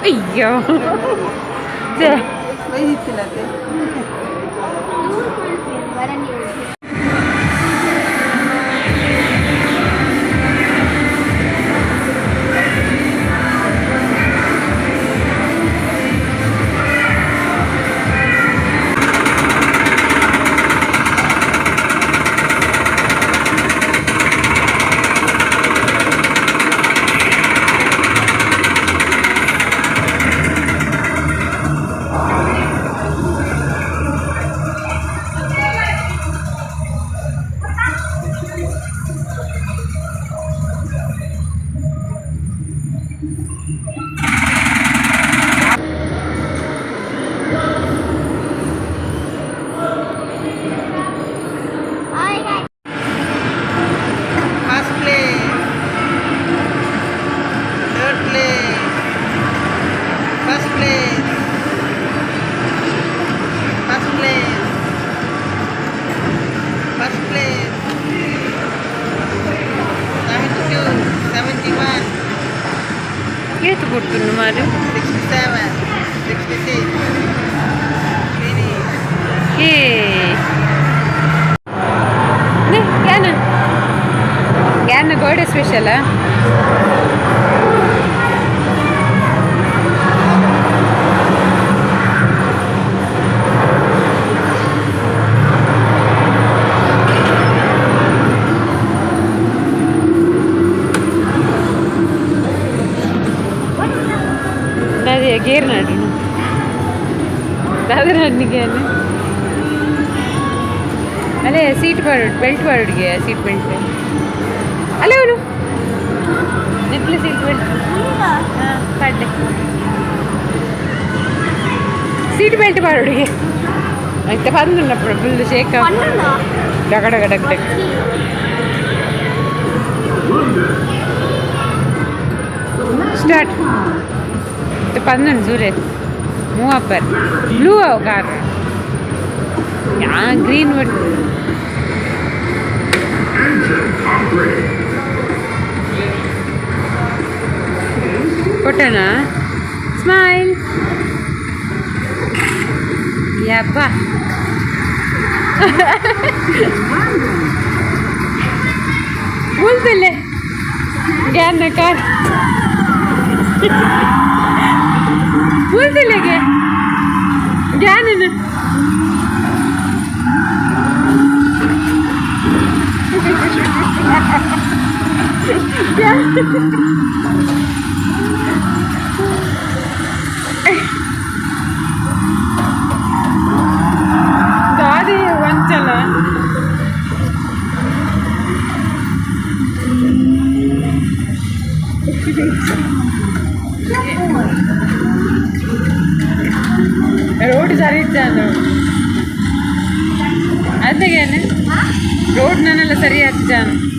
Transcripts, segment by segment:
ಅಯ್ಯೋ Itu butuh nomor 67, 66. Nih, Gana Gold special ah. Gear ನಾಡು ದಾದರ ಹಣ್ಣಿಗೆ ಅಲ್ಲೇ ಸೀಟ್ ಬೆಲ್ಟ್ ಬಾಡುಗೆ ಸೀಟ್ ಬೆಲ್ಟ್ ಅಲ್ಲೇ ಅವನು ನೆಟ್ಲೆ ಸೀಟ್ ಬೆಲ್ಟ್ ಹಾಂ ಪಾಡ್ಲೆ ಸೀಟ್ ಬೆಲ್ಟ್ ಬಾಡುಗೆ అయితే పందున్నప్పుడు ఫుల్ షేక్ డగడగ డగ్ డగ్ స్టార్ట్ पंदन जूरे मुँह पर ब्लू कार यहाँ ग्रीन वट कोटना स्माइल याबा बोलते ले ज्ञान कार बोलते लगे ज्ञान है दादी वन चला रोड सारी जाना आता क्या ना रोड नाना सरी आती जाना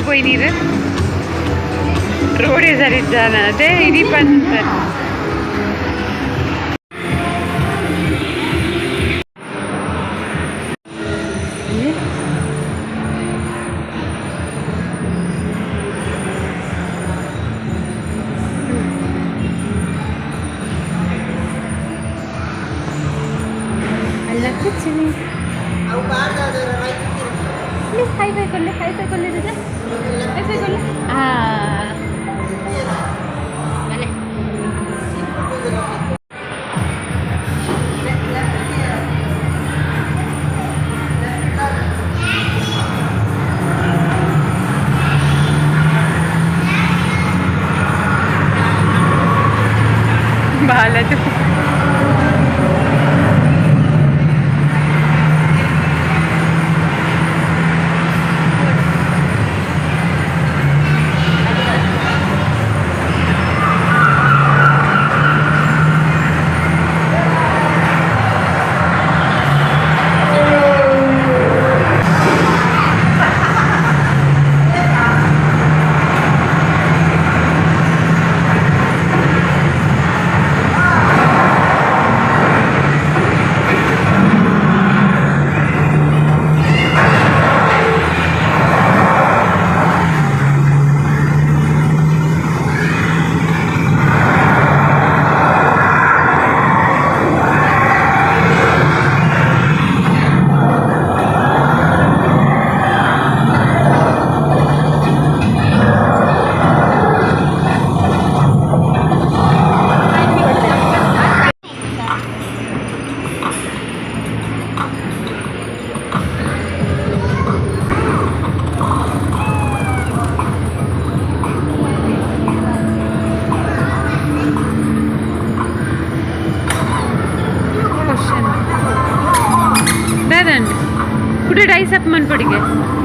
कोई नहीं रे रोड सरी जाना ते ED Pant sini. Ini high-five कर ले तुझे high-five कर ले boleh bahala tuh. कुठे डाईस अपमान पड़ गए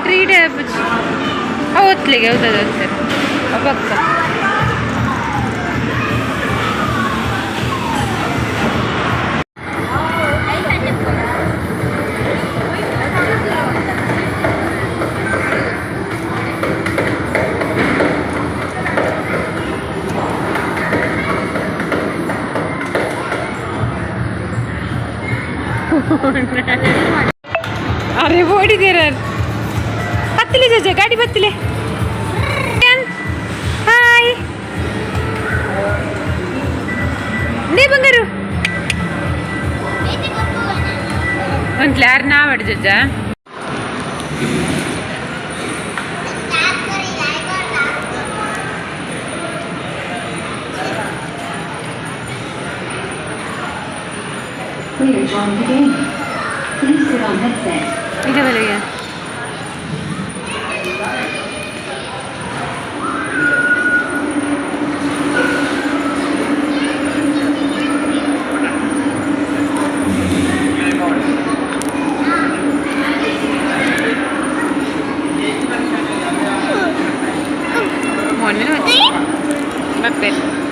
ट्रीट है कुछ ले गया उधर अब अरे वो दे रहा पत्तले जाजा गाड़ी पत्तले हाय नहीं बंगारू अंतले यार ना वड़ जाजा इधर वाले गया Morning. Bakit?